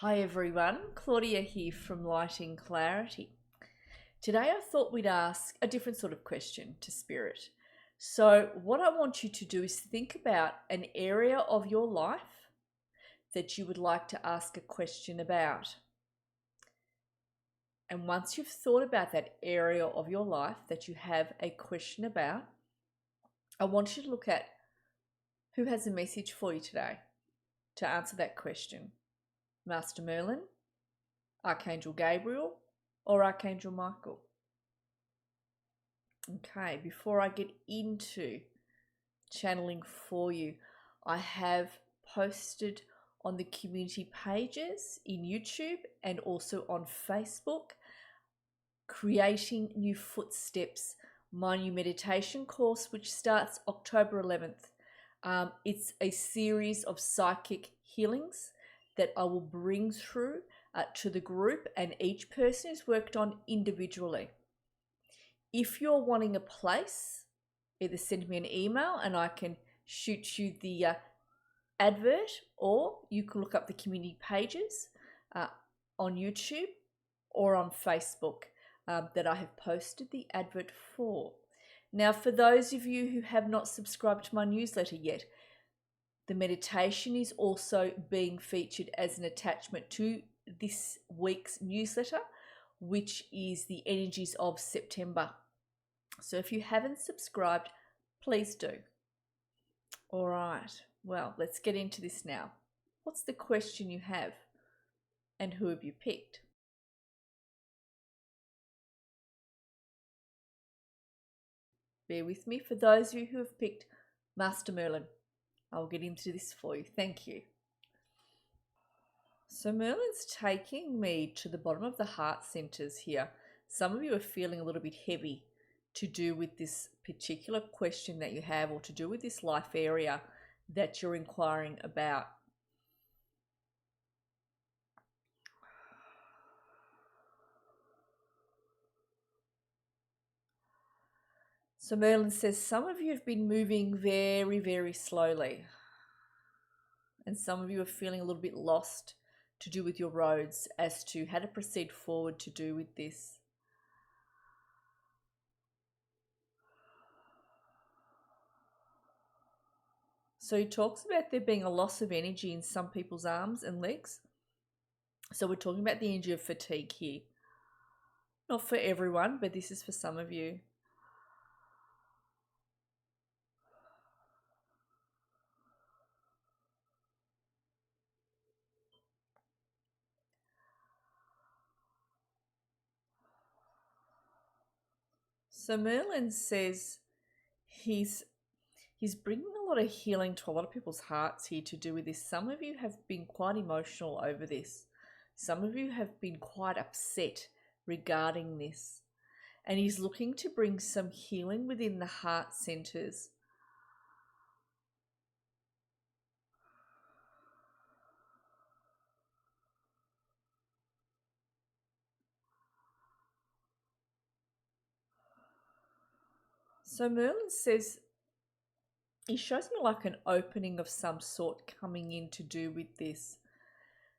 Hi everyone, Claudia here from Light and Clarity. Today I thought we'd ask a different sort of question to Spirit. So what I want you to do is think about an area of your life that you would like to ask a question about. And once you've thought about that area of your life that you have a question about, I want you to look at who has a message for you today to answer that question. Master Merlin, Archangel Gabriel, or Archangel Michael. Okay, before I get into channeling for you, I have posted on the community pages in YouTube and also on Facebook, Creating New Footsteps, my new meditation course, which starts October 11th. It's a series of psychic healings that I will bring through to the group, and each person is worked on individually. If you're wanting a place, either send me an email and I can shoot you the advert, or you can look up the community pages on YouTube or on Facebook that I have posted the advert for. Now, for those of you who have not subscribed to my newsletter yet, the meditation is also being featured as an attachment to this week's newsletter, which is the energies of September. So if you haven't subscribed, please do. All right, well, let's get into this now. What's the question you have, and who have you picked? Bear with me for those of you who have picked Master Merlin. I'll get into this for you. Thank you. So Merlin's taking me to the bottom of the heart centers here. Some of you are feeling a little bit heavy to do with this particular question that you have, or to do with this life area that you're inquiring about. So Merlin says some of you have been moving very, very slowly. And some of you are feeling a little bit lost to do with your roads as to how to proceed forward to do with this. So he talks about there being a loss of energy in some people's arms and legs. So we're talking about the energy of fatigue here. Not for everyone, but this is for some of you. So Merlin says he's bringing a lot of healing to a lot of people's hearts here to do with this. Some of you have been quite emotional over this. Some of you have been quite upset regarding this. And he's looking to bring some healing within the heart centers. So Merlin says, he shows me like an opening of some sort coming in to do with this.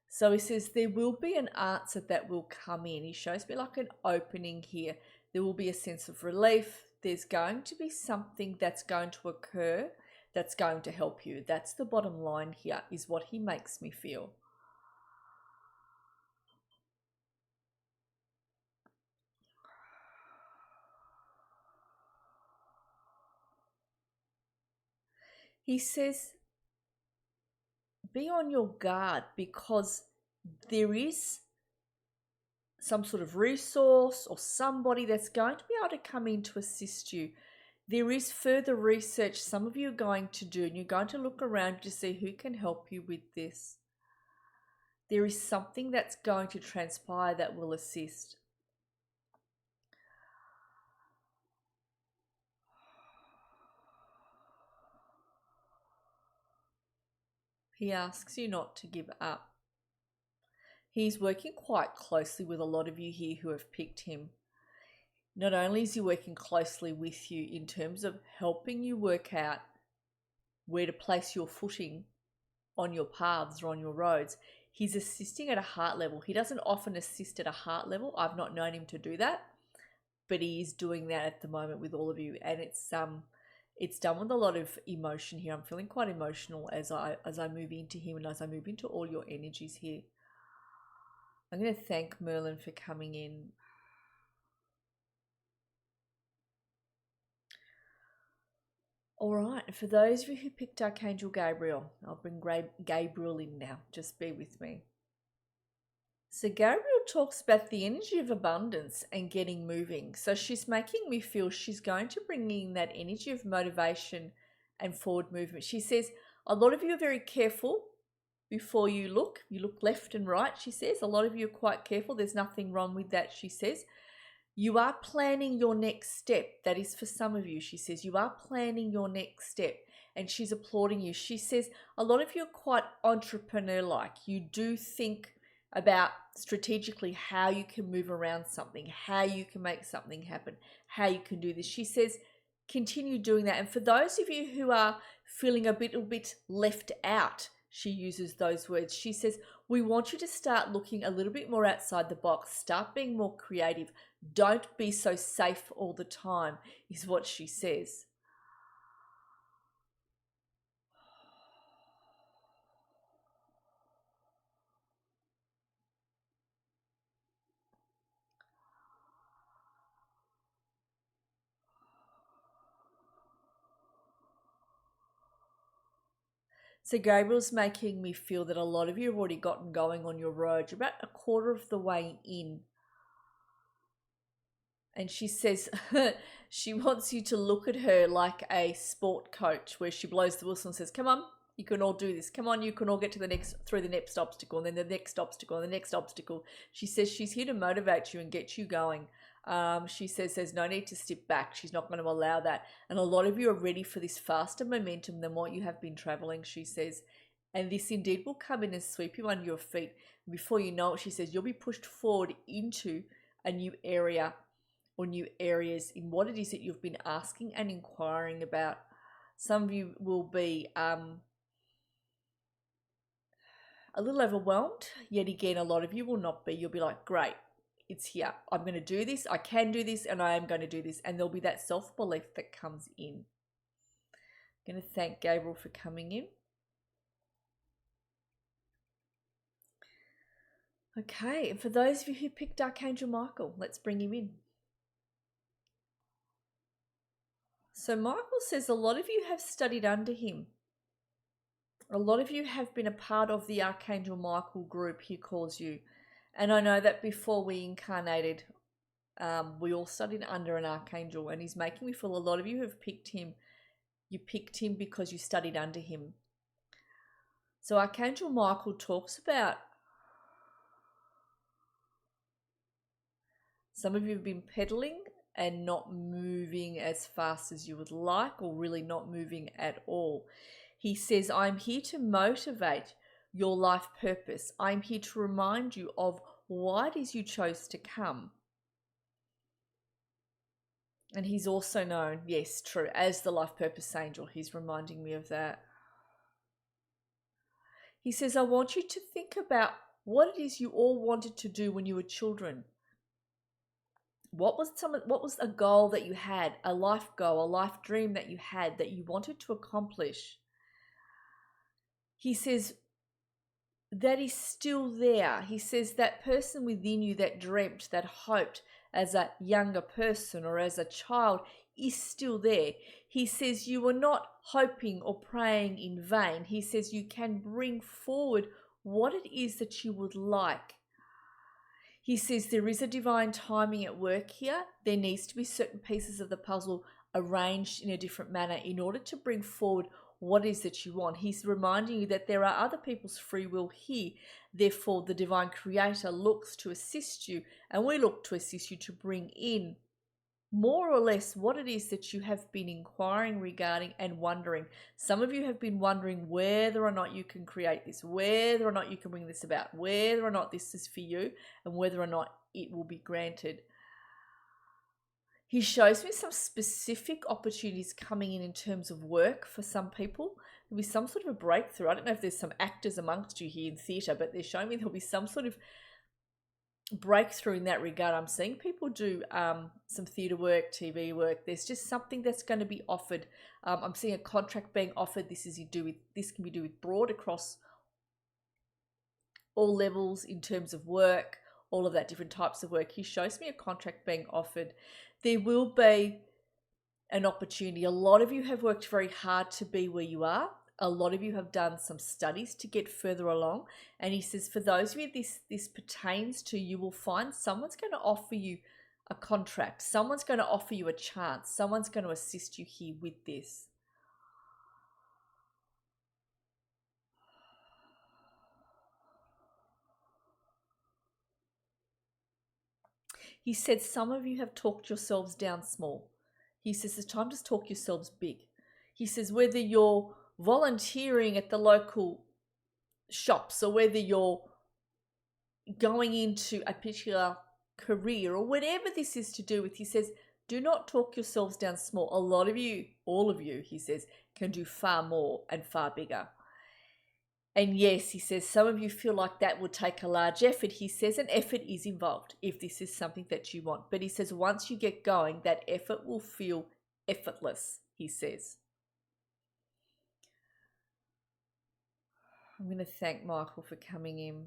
So he says there will be an answer that will come in. He shows me like an opening here. There will be a sense of relief. There's going to be something that's going to occur that's going to help you. That's the bottom line here, is what he makes me feel. He says, be on your guard, because there is some sort of resource or somebody that's going to be able to come in to assist you. There is further research some of you are going to do, and you're going to look around to see who can help you with this. There is something that's going to transpire that will assist. He asks you not to give up. He's working quite closely with a lot of you here who have picked him. Not only is he working closely with you in terms of helping you work out where to place your footing on your paths or on your roads, he's assisting at a heart level. He doesn't often assist at a heart level. I've not known him to do that, but he is doing that at the moment with all of you, and it's done with a lot of emotion here. I'm feeling quite emotional as I move into him and as I move into all your energies here. I'm going to thank Merlin for coming in. All right, for those of you who picked Archangel Gabriel, I'll bring Gabriel in now. Just be with me. So Gabriel talks about the energy of abundance and getting moving. So she's making me feel she's going to bring in that energy of motivation and forward movement. She says, a lot of you are very careful before you look. You look left and right, she says. A lot of you are quite careful. There's nothing wrong with that, she says. You are planning your next step. That is for some of you, she says. You are planning your next step, and she's applauding you. She says a lot of you are quite entrepreneur-like. You do think about strategically how you can move around something, how you can make something happen, how you can do this. She says continue doing that. And for those of you who are feeling a little bit left out, she uses those words. She says, we want you to start looking a little bit more outside the box. Start being more creative. Don't be so safe all the time, is what she says. So Gabriel's making me feel that a lot of you have already gotten going on your road. You're about a quarter of the way in. And she says she wants you to look at her like a sport coach where she blows the whistle and says, come on, you can all do this. Come on, you can all get to through the next obstacle, and then the next obstacle, and the next obstacle. She says she's here to motivate you and get you going. She says there's no need to step back. She's not going to allow that. And a lot of you are ready for this faster momentum than what you have been traveling, she says. And this indeed will come in and sweep you under your feet. Before you know it, she says, you'll be pushed forward into a new area or new areas in what it is that you've been asking and inquiring about. Some of you will be a little overwhelmed. Yet again, a lot of you will not be. You'll be like, great, it's here. I'm going to do this. I can do this, and I am going to do this. And there'll be that self-belief that comes in. I'm going to thank Gabriel for coming in. Okay, and for those of you who picked Archangel Michael, let's bring him in. So Michael says a lot of you have studied under him. A lot of you have been a part of the Archangel Michael group, he calls you. And I know that before we incarnated, we all studied under an archangel, and he's making me feel a lot of you have picked him. You picked him because you studied under him. So Archangel Michael talks about some of you have been pedaling and not moving as fast as you would like, or really not moving at all. He says, I'm here to motivate your life purpose. I'm here to remind you of why it is you chose to come. And he's also known, yes, true, as the life purpose angel. He's reminding me of that. He says, I want you to think about what it is you all wanted to do when you were children. What was a goal that you had, a life goal, a life dream that you had that you wanted to accomplish? He says, that is still there. He says that person within you that dreamt, that hoped as a younger person or as a child is still there. He says you were not hoping or praying in vain. He says you can bring forward what it is that you would like. He says there is a divine timing at work here. There needs to be certain pieces of the puzzle arranged in a different manner in order to bring forward what is that you want. He's reminding you that there are other people's free will here. Therefore, the divine creator looks to assist you, and we look to assist you to bring in more or less what it is that you have been inquiring regarding and wondering. Some of you have been wondering whether or not you can create this, whether or not you can bring this about, whether or not this is for you, and whether or not it will be granted. He shows me some specific opportunities coming in terms of work for some people. There'll be some sort of a breakthrough. I don't know if there's some actors amongst you here in theatre, but they're showing me there'll be some sort of breakthrough in that regard. I'm seeing people do some theatre work, TV work. There's just something that's going to be offered. I'm seeing a contract being offered. This can be do with broad across all levels in terms of work, all of that different types of work. He shows me a contract being offered. There will be an opportunity. A lot of you have worked very hard to be where you are. A lot of you have done some studies to get further along. And he says, for those of you this pertains to, you will find someone's going to offer you a contract. Someone's going to offer you a chance. Someone's going to assist you here with this. He said, some of you have talked yourselves down small. He says, it's time to talk yourselves big. He says, whether you're volunteering at the local shops or whether you're going into a particular career or whatever this is to do with, he says, do not talk yourselves down small. A lot of you, all of you, he says, can do far more and far bigger. And yes, he says, some of you feel like that would take a large effort. He says an effort is involved if this is something that you want. But he says once you get going, that effort will feel effortless, he says. I'm going to thank Michael for coming in.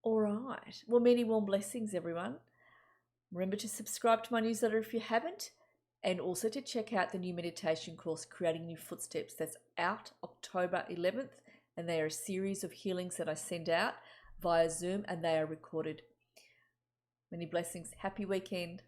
All right. Well, many warm blessings, everyone. Remember to subscribe to my newsletter if you haven't. And also to check out the new meditation course, Creating New Footsteps. That's out October 11th. And they are a series of healings that I send out via Zoom, and they are recorded. Many blessings. Happy weekend.